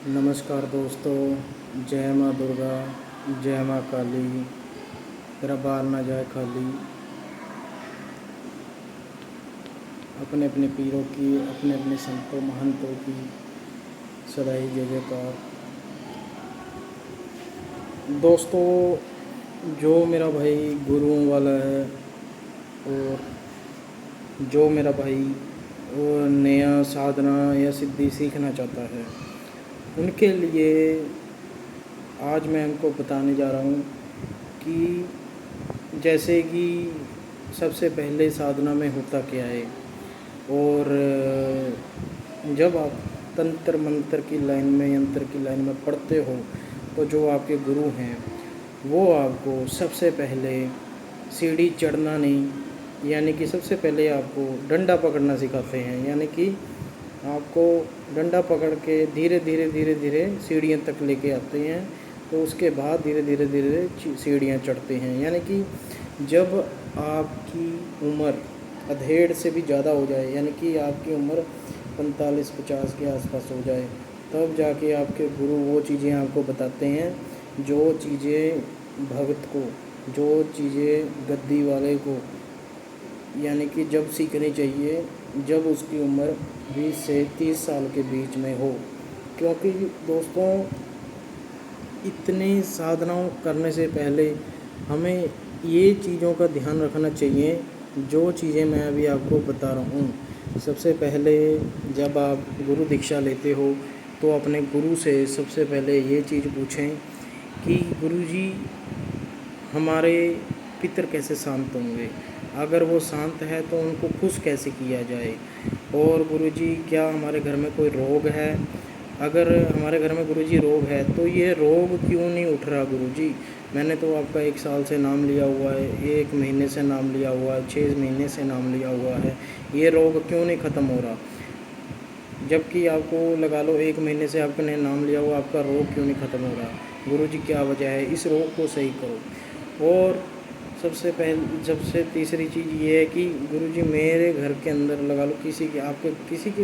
नमस्कार दोस्तों। जय माँ दुर्गा, जय माँ काली। तेरा बार ना जाए खाली। अपने अपने पीरों की, अपने अपने संतों महंतों की सदा ही जय जयकार। दोस्तों, जो मेरा भाई गुरुओं वाला है और जो मेरा भाई वो नया साधना या सिद्धि सीखना चाहता है, उनके लिए आज मैं उनको बताने जा रहा हूँ कि जैसे कि सबसे पहले साधना में होता क्या है। और जब आप तंत्र मंत्र की लाइन में, यंत्र की लाइन में पढ़ते हो, तो जो आपके गुरु हैं वो आपको सबसे पहले सीढ़ी चढ़ना नहीं, यानी कि सबसे पहले आपको डंडा पकड़ना सिखाते हैं। यानी कि आपको डंडा पकड़ के धीरे धीरे धीरे धीरे सीढ़ियाँ तक लेके आते हैं, तो उसके बाद धीरे धीरे धीरे सीढ़ियाँ चढ़ते हैं। यानी कि जब आपकी उम्र अधेड़ से भी ज़्यादा हो जाए, यानी कि आपकी उम्र 45-50 के आसपास हो जाए, तब जाके आपके गुरु वो चीज़ें आपको बताते हैं, जो चीज़ें भक्त को, जो चीज़ें गद्दी वाले को, यानी कि जब सीखनी चाहिए जब उसकी उम्र 20 से 30 साल के बीच में हो। क्योंकि दोस्तों, इतनी साधनाओं करने से पहले हमें ये चीज़ों का ध्यान रखना चाहिए, जो चीज़ें मैं अभी आपको बता रहा हूँ। सबसे पहले जब आप गुरु दीक्षा लेते हो, तो अपने गुरु से सबसे पहले ये चीज़ पूछें कि गुरुजी, हमारे पितर कैसे शांत होंगे। अगर वो शांत है तो उनको खुश कैसे किया जाए। और गुरुजी, क्या हमारे घर में कोई रोग है। अगर हमारे घर में गुरुजी रोग है, तो ये रोग क्यों नहीं उठ रहा गुरुजी। मैंने तो आपका 1 साल से नाम लिया हुआ है, 1 महीने से नाम लिया हुआ है, 6 महीने से नाम लिया हुआ है, ये रोग क्यों नहीं ख़त्म हो रहा। जबकि आपको लगा लो 1 महीने से आपने नाम लिया हुआ, आपका रोग क्यों नहीं ख़त्म हो रहा। गुरुजी, क्या वजह है, इस रोग को सही करो। और सबसे तीसरी चीज़ ये है कि गुरुजी, मेरे घर के अंदर लगा लो किसी के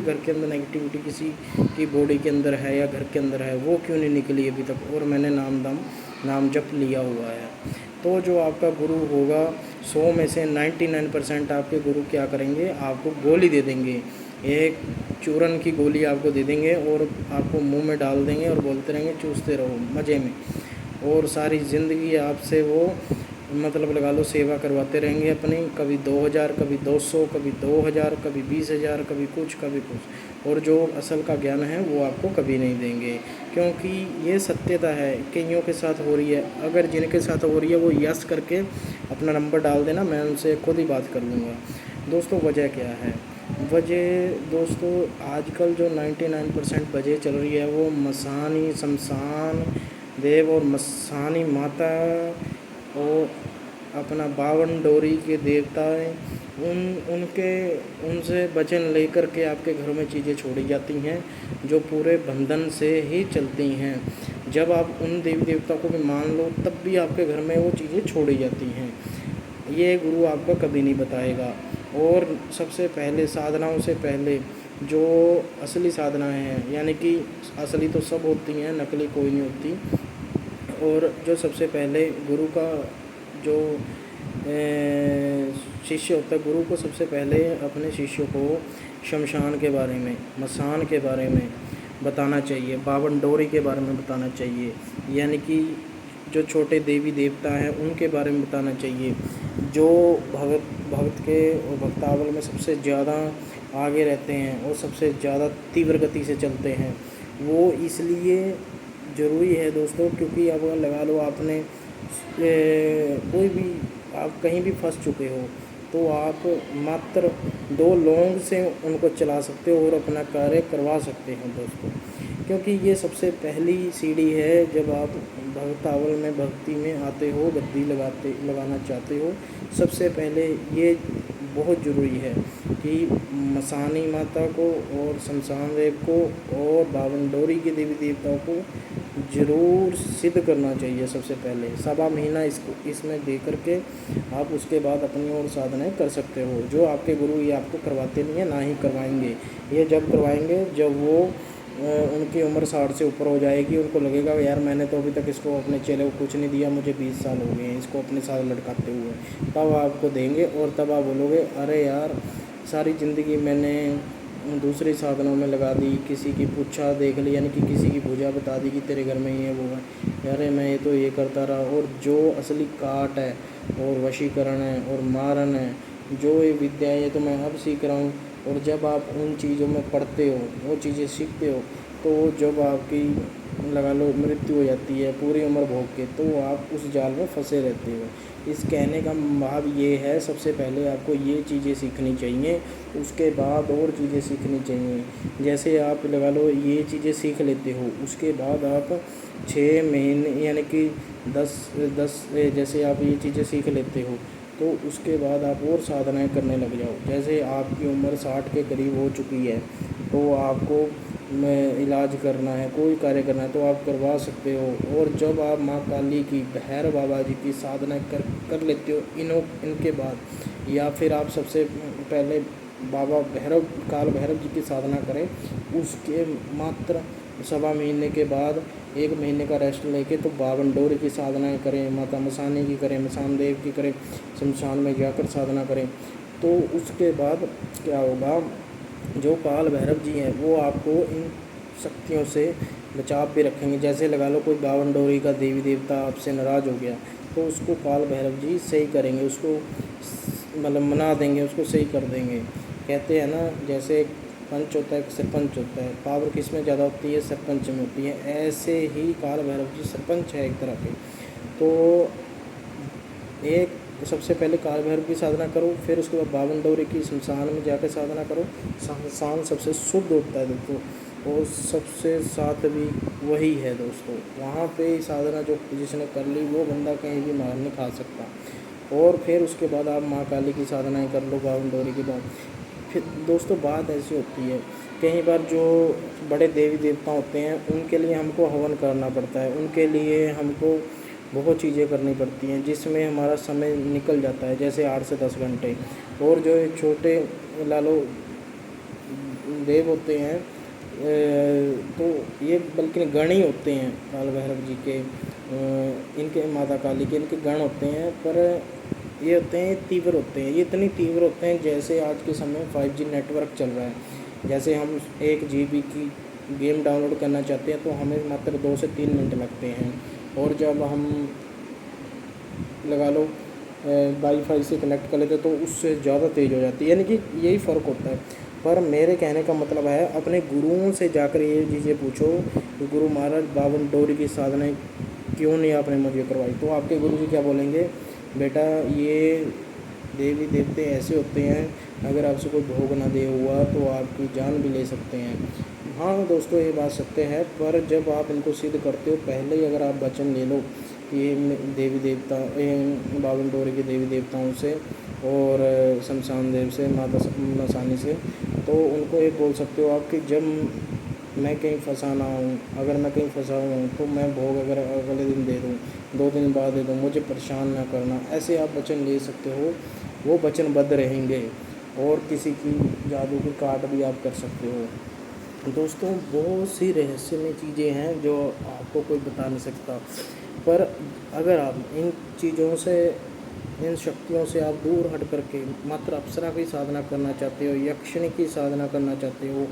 घर के अंदर नेगेटिविटी किसी की बॉडी के अंदर है या घर के अंदर है, वो क्यों नहीं निकली अभी तक, और मैंने नाम जप लिया हुआ है। तो जो आपका गुरु होगा, 100 में से 99% आपके गुरु क्या करेंगे, आपको गोली दे देंगे। एक चूरन की गोली आपको दे देंगे और आपको मुंह में डाल देंगे और बोलते रहेंगे चूसते रहो मज़े में। और सारी ज़िंदगी आपसे वो मतलब लगा लो सेवा करवाते रहेंगे अपनी, कभी 2000, कभी 200, कभी 2000, कभी 20,000, कभी कुछ कभी कुछ। और जो असल का ज्ञान है वो आपको कभी नहीं देंगे, क्योंकि ये सत्यता है। कईयों के साथ हो रही है, अगर जिनके साथ हो रही है वो यस करके अपना नंबर डाल देना, मैं उनसे खुद ही बात कर लूँगा। दोस्तों, वजह क्या है। वजह दोस्तों, आजकल जो 99% वजह चल रही है, वो मसानी शमशान देव और मसानी माता और अपना 52 डोरी के देवता हैं, उनसे वचन लेकर के आपके घरों में चीज़ें छोड़ी जाती हैं, जो पूरे बंधन से ही चलती हैं। जब आप उन देवी देवता को भी मान लो, तब भी आपके घर में वो चीज़ें छोड़ी जाती हैं। ये गुरु आपको कभी नहीं बताएगा। और सबसे पहले साधनाओं से पहले जो असली साधनाएं हैं, यानी कि असली तो सब होती हैं, नकली कोई नहीं होती। और जो सबसे पहले गुरु का जो शिष्य होता है, गुरु को सबसे पहले अपने शिष्यों को शमशान के बारे में, मसान के बारे में बताना चाहिए, 52 डोरी के बारे में बताना चाहिए, यानी कि जो छोटे देवी देवता हैं उनके बारे में बताना चाहिए। जो भगत के और भक्तावल में सबसे ज़्यादा आगे रहते हैं और सबसे ज़्यादा तीव्र गति से चलते हैं, वो इसलिए ज़रूरी है दोस्तों, क्योंकि अब लगा लो आपने कोई भी, आप कहीं भी फंस चुके हो, तो आप मात्र 2 लौंग से उनको चला सकते हो और अपना कार्य करवा सकते हैं दोस्तों। क्योंकि ये सबसे पहली सीढ़ी है, जब आप भक्तावल में भक्ति में आते हो, गद्दी लगाना चाहते हो, सबसे पहले ये बहुत ज़रूरी है कि मसानी माता को और शमशान देव को और 52 डोरी के देवी देवताओं को ज़रूर सिद्ध करना चाहिए। सबसे पहले 1.25 महीना इसमें दे करके आप उसके बाद अपनी और साधनाएं कर सकते हो। जो आपके गुरु ये आपको करवाते नहीं है, ना ही करवाएंगे। ये जब करवाएंगे जब वो उनकी उम्र 60 से ऊपर हो जाएगी, उनको लगेगा यार मैंने तो अभी तक इसको अपने चेले को कुछ नहीं दिया, मुझे 20 साल हो गए हैं इसको अपने साथ लटकाते हुए, तब आपको देंगे। और तब आप बोलोगे अरे यार सारी ज़िंदगी मैंने दूसरे साधनों में लगा दी, किसी की पूछा देख ली, यानी कि किसी की पूजा बता दी कि तेरे घर में ये वो है, अरे मैं ये तो ये करता रहा। और जो असली काट है और वशीकरण है और मारन है, जो ये विद्या है, ये तो मैं अब सीख रहा हूँ। और जब आप उन चीज़ों में पढ़ते हो, वो चीज़ें सीखते हो, तो जब आपकी लगा लो मृत्यु हो जाती है पूरी उम्र भोग के, तो आप उस जाल में फंसे रहते हो। इस कहने का भाव ये है, सबसे पहले आपको ये चीज़ें सीखनी चाहिए, उसके बाद और चीज़ें सीखनी चाहिए। जैसे आप लगा लो ये चीज़ें सीख लेते हो, उसके बाद आप 6 महीने यानी कि 10 जैसे आप ये चीज़ें सीख लेते हो, तो उसके बाद आप और साधनाएँ करने लग जाओ। जैसे आपकी उम्र 60 के करीब हो चुकी है, तो आपको में इलाज करना है, कोई कार्य करना है, तो आप करवा सकते हो। और जब आप माँ काली की, भैरव बाबा जी की साधना कर लेते हो इनके बाद, या फिर आप सबसे पहले बाबा भैरव काल भैरव जी की साधना करें, उसके मात्र 1.25 महीने के बाद 1 महीने का रेस्ट लेके तो 52 डोरी की साधनाएँ करें, माता मसानी की करें, मसान देव की करें, शमशान में जाकर साधना करें। तो उसके बाद क्या होगा, जो काल भैरव जी हैं वो आपको इन शक्तियों से बचाव भी रखेंगे। जैसे लगा लो कोई 52 डोरी का देवी देवता आपसे नाराज़ हो गया, तो उसको काल भैरव जी सही करेंगे, उसको मतलब मना देंगे, उसको सही कर देंगे। कहते हैं ना, जैसे एक पंच होता है एक सरपंच होता है, पावर किस में ज़्यादा होती है, सरपंच में होती है। ऐसे ही काल भैरव जी सरपंच है एक तरह के। तो एक सबसे पहले काल भैरव की साधना करो, फिर उसके बाद 52 डोरी की शमशान में जाकर साधना करो। शमशान सबसे शुद्ध होता है दोस्तों, और सबसे सात्विक भी वही है दोस्तों। वहाँ पे साधना जो जिसने कर ली वो बंदा कहीं भी मार नहीं खा सकता। और फिर उसके बाद आप माँ काली की साधनाएँ कर लो 52 डोरी के बाद। फिर दोस्तों बात ऐसी होती है, कई बार जो बड़े देवी देवता होते हैं उनके लिए हमको हवन करना पड़ता है, उनके लिए हमको बहुत चीज़ें करनी पड़ती हैं, जिसमें हमारा समय निकल जाता है, जैसे 8 से 10 घंटे। और जो ये छोटे लालो देव होते हैं, तो ये बल्कि गण ही होते हैं काल भैरव जी के, इनके माता काली के इनके गण होते हैं, पर ये होते हैं तीव्र होते हैं, ये इतनी तीव्र होते हैं जैसे आज के समय 5G नेटवर्क चल रहा है। जैसे हम 1 GB की गेम डाउनलोड करना चाहते हैं तो हमें मात्र 2 से 3 मिनट लगते हैं, और जब हम लगा लो वाईफाई से कनेक्ट कर लेते तो उससे ज़्यादा तेज़ हो जाती है। यानी कि यही फ़र्क होता है। पर मेरे कहने का मतलब है, अपने गुरुओं से जाकर ये चीज़ें पूछो कि गुरु महाराज 52 डोरी की साधनाएँ क्यों नहीं आपने मुझे करवाई, तो आपके गुरु जी क्या बोलेंगे, बेटा ये देवी देवते ऐसे होते हैं, अगर आपसे कोई भोग ना दे हुआ तो आपकी जान भी ले सकते हैं। हाँ दोस्तों ये बात सत्य है, पर जब आप इनको सिद्ध करते हो, पहले ही अगर आप वचन ले लो कि देवी देवता 52 डोरी के देवी देवताओं से और शमशान देव से, माता मसानी से, तो उनको एक बोल सकते हो आप कि जब मैं कहीं फंसा ना हूँ, अगर मैं कहीं फंसा हूँ तो मैं भोग अगर अगले दिन दे दूँ, 2 दिन बाद दे दूँ, मुझे परेशान ना करना, ऐसे आप वचन ले सकते हो। वो वचनबद्ध रहेंगे, और किसी की जादू की काट भी आप कर सकते हो। दोस्तों बहुत सी रहस्यमय चीज़ें हैं जो आपको कोई बता नहीं सकता, पर अगर आप इन चीज़ों से, इन शक्तियों से आप दूर हट करके मात्र अप्सरा की साधना करना चाहते हो, यक्षिणी की साधना करना चाहते हो,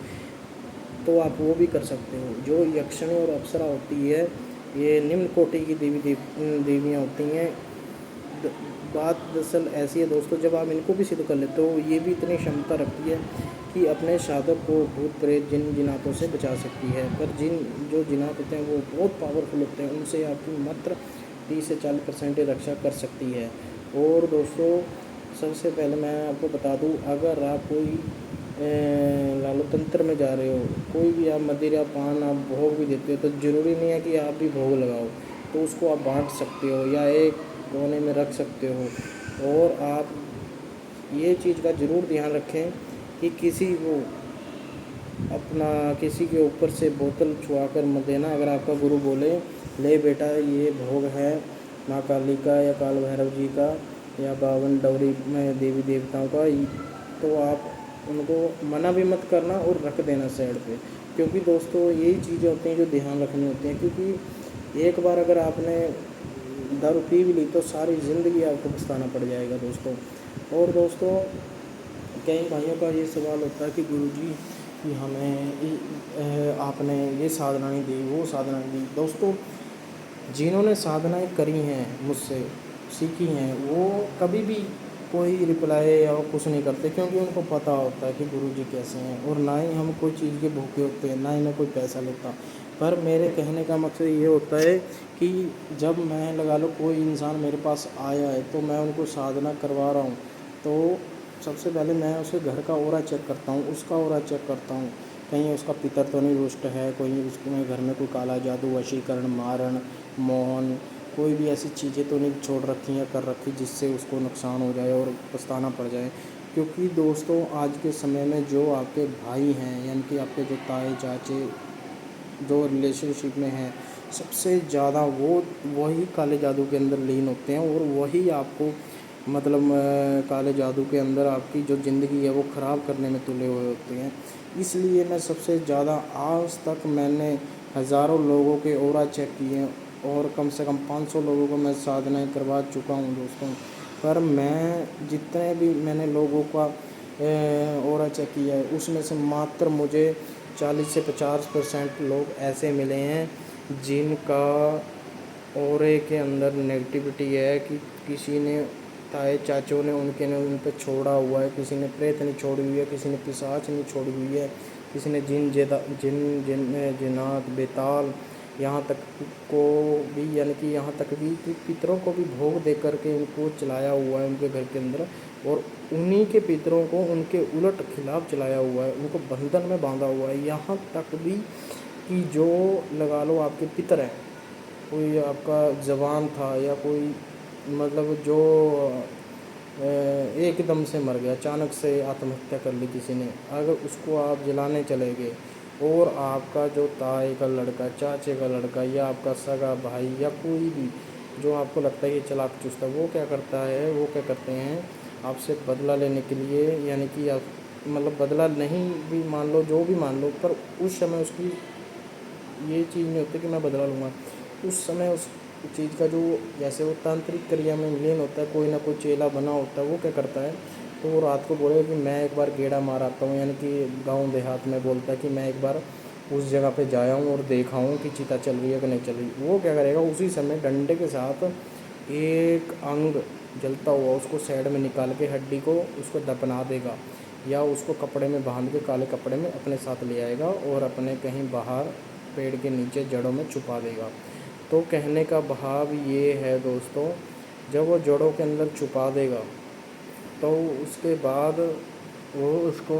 तो आप वो भी कर सकते हो। जो यक्षिणी और अप्सरा होती है, ये निम्न कोटि की देवियाँ होती हैं। द बात दरअसल ऐसी है दोस्तों, जब आप इनको भी सिद्ध कर लेते हो, ये भी इतनी क्षमता रखती है कि अपने साधक को भूत प्रेत जिन जिनातों से बचा सकती है। पर जो जिनात होते हैं वो बहुत पावरफुल होते हैं, उनसे आपकी मात्र 30 से 40% रक्षा कर सकती है। और दोस्तों सबसे पहले मैं आपको बता दूं, अगर आप कोई लालो तंत्र में जा रहे हो, कोई भी आप मदिरा पान आप भोग भी देते हो, तो ज़रूरी नहीं है कि आप भी भोग लगाओ, तो उसको आप बांट सकते हो या एक कोने में रख सकते हो। और आप ये चीज़ का ज़रूर ध्यान रखें कि किसी को अपना किसी के ऊपर से बोतल छुआ कर मत देना। अगर आपका गुरु बोले ले बेटा ये भोग है माँ काली का या काल भैरव जी का या 52 डोरी में देवी देवताओं का, तो आप उनको मना भी मत करना और रख देना साइड पे। क्योंकि दोस्तों यही चीज़ें होती हैं जो ध्यान रखनी होती हैं, क्योंकि एक बार अगर आपने दारू पी भी ली तो सारी ज़िंदगी आपको पछताना पड़ जाएगा दोस्तों। और दोस्तों कई भाइयों का ये सवाल होता है कि गुरुजी कि आपने ये साधना नहीं दी, वो साधना नहीं दी। दोस्तों जिन्होंने साधनाएँ करी हैं मुझसे, सीखी हैं, वो कभी भी कोई रिप्लाई या कुछ नहीं करते, क्योंकि उनको पता होता है कि गुरुजी कैसे हैं। और ना ही हम कोई चीज़ के भूखे होते हैं, ना ही मैं कोई पैसा लेता। पर मेरे कहने का मकसद ये होता है कि जब मैं लगा लो कोई इंसान मेरे पास आया है तो मैं उनको साधना करवा रहा हूँ, तो सबसे पहले मैं उसके घर का ऑरा चेक करता हूँ, उसका ऑरा चेक करता हूँ। कहीं उसका पितर तो नहीं रुष्ट है, कहीं उसके घर में कोई काला जादू, वशीकरण, मारण, मोहन, कोई भी ऐसी चीज़ें तो नहीं छोड़ रखी या कर रखी जिससे उसको नुकसान हो जाए और पछताना पड़ जाए। क्योंकि दोस्तों आज के समय में जो आपके भाई हैं, यानी कि आपके जो ताए चाचे जो रिलेशनशिप में हैं, सबसे ज़्यादा वही काले जादू के अंदर लीन होते हैं, और वही आपको मतलब काले जादू के अंदर आपकी जो ज़िंदगी है वो ख़राब करने में तुले हुए होते हैं। इसलिए मैं सबसे ज़्यादा आज तक मैंने हज़ारों लोगों के ऑरा चेक किए और कम से कम 500 लोगों को मैं साधनाएँ करवा चुका हूँ दोस्तों। पर मैं जितने भी मैंने लोगों का ऑरा चेक किया है उसमें से मात्र मुझे 40 से 50% लोग ऐसे मिले हैं जिनका ऑरे के अंदर नेगेटिविटी है, कि किसी ने ताए चाचों ने उन पे छोड़ा हुआ है, किसी ने प्रेत नहीं छोड़ी हुई है, किसी ने पिशाच नहीं छोड़ी हुई है, किसी ने जिन्नात बेताल, यहाँ तक को भी, यानी कि यहाँ तक भी कि पितरों को भी भोग दे करके उनको चलाया हुआ है उनके घर के अंदर, और उन्हीं के पितरों को उनके उलट खिलाफ चलाया हुआ है, उनको बंधन में बांधा हुआ है। यहाँ तक भी कि जो लगा लो आपके पितर हैं, कोई आपका जवान था या कोई मतलब जो एकदम से मर गया, अचानक से आत्महत्या कर ली किसी ने, अगर उसको आप जलाने चले गए और आपका जो ताए का लड़का, चाचे का लड़का या आपका सगा भाई या कोई भी जो आपको लगता है कि चालाक चुस्त है, वो क्या करता है, वो क्या करते हैं आपसे बदला लेने के लिए, यानी कि आप मतलब बदला नहीं भी मान लो, जो भी मान लो, पर उस समय उसकी ये चीज़ नहीं होती कि मैं बदला लूँगा। उस समय उस चीज़ का जो जैसे वो तांत्रिक क्रिया में लीन होता है, कोई ना कोई चेला बना होता है, वो क्या करता है, तो वो रात को बोलेगा कि मैं एक बार गेड़ा मार आता हूँ, यानी कि गाँव देहात में बोलता है कि मैं एक बार उस जगह पे जाया हूँ और देखा हूँ कि चिता चल रही है कि नहीं चल रही। वो क्या करेगा, उसी समय डंडे के साथ एक अंग जलता हुआ उसको साइड में निकाल के हड्डी को उसको दफना देगा, या उसको कपड़े में बांध के काले कपड़े में अपने साथ ले आएगा और अपने कहीं बाहर पेड़ के नीचे जड़ों में छुपा देगा। तो कहने का भाव ये है दोस्तों, जब वो जड़ों के अंदर छुपा देगा तो उसके बाद वो उसको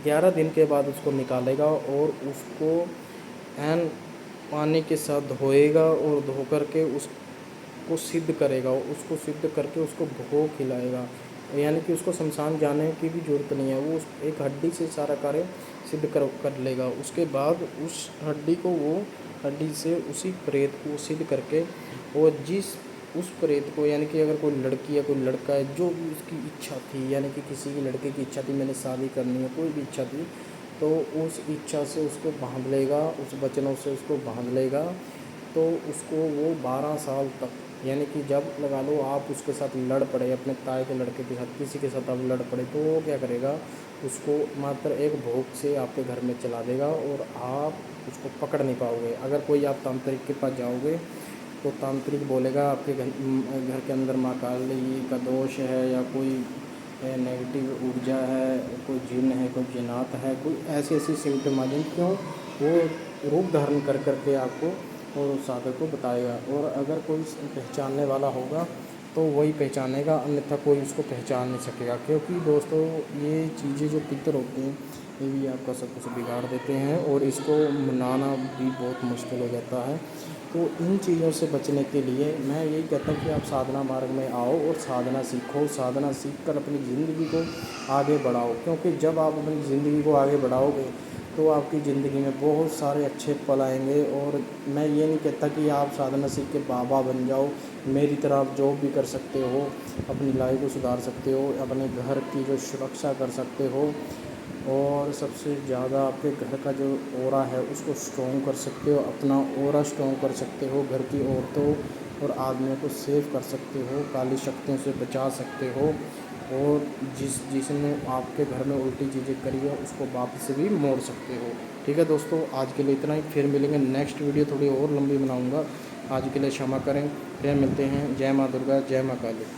11 दिन के बाद उसको निकालेगा और उसको एन पानी के साथ धोएगा और धो कर के उसको सिद्ध करेगा, उसको सिद्ध करके उसको भोग खिलाएगा, यानी कि उसको शमशान जाने की भी ज़रूरत नहीं है, वो उस एक हड्डी से सारा कार्य सिद्ध कर लेगा। उसके बाद उस हड्डी को वो हड्डी से उसी प्रेत को सिद्ध करके, और जिस उस प्रेत को, यानी कि अगर कोई लड़की या कोई लड़का है जो भी उसकी इच्छा थी, यानी कि किसी की लड़के की इच्छा थी मैंने शादी करनी है, कोई भी इच्छा थी, तो उस इच्छा से उसको बांध लेगा, उस वचनों से उसको बांध लेगा, तो उसको वो 12 साल तक, यानी कि जब लगा लो आप उसके साथ लड़ पड़े, अपने ताए के लड़के के साथ किसी के साथ आप लड़ पड़े, तो वो क्या करेगा, उसको मात्र एक भोग से आपके घर में चला देगा और आप उसको पकड़ नहीं पाओगे। अगर कोई आप तांत्रिक के पास जाओगे तो तांत्रिक बोलेगा आपके घर के अंदर माँ काली का दोष है, या कोई नेगेटिव ऊर्जा है, कोई जिन है, कोई जिन्नात है, कोई ऐसी ऐसी सिम्टम आ जाए, क्यों वो रूप धारण कर करके आपको और उस साधक को बताएगा। और अगर कोई पहचानने वाला होगा तो वही पहचानेगा, अन्यथा कोई उसको पहचान नहीं सकेगा। क्योंकि दोस्तों ये चीज़ें जो पितर होते हैं ये भी आपका सब कुछ बिगाड़ देते हैं और इसको मनाना भी बहुत मुश्किल हो जाता है। तो इन चीज़ों से बचने के लिए मैं यही कहता हूँ कि आप साधना मार्ग में आओ और साधना सीखो, साधना सीख कर अपनी ज़िंदगी को आगे बढ़ाओ। क्योंकि जब आप अपनी ज़िंदगी को आगे बढ़ाओगे तो आपकी ज़िंदगी में बहुत सारे अच्छे पल आएंगे। और मैं ये नहीं कहता कि आप साधना सीख के बाबा बन जाओ, मेरी तरह आप जॉब भी कर सकते हो, अपनी लाइफ को सुधार सकते हो, अपने घर की जो सुरक्षा कर सकते हो, और सबसे ज़्यादा आपके घर का जो ऑरा है उसको स्ट्रॉन्ग कर सकते हो, अपना ऑरा स्ट्रॉन्ग कर सकते हो, घर की औरतों और आदमियों को सेव कर सकते हो, काली शक्तियों से बचा सकते हो, और जिसने आपके घर में उल्टी चीज़ें करी है उसको वापस से भी मोड़ सकते हो। ठीक है दोस्तों, आज के लिए इतना ही। फिर मिलेंगे, नेक्स्ट वीडियो थोड़ी और लंबी बनाऊंगा। आज के लिए क्षमा करें, फिर मिलते हैं। जय माँ दुर्गा, जय माँ काली।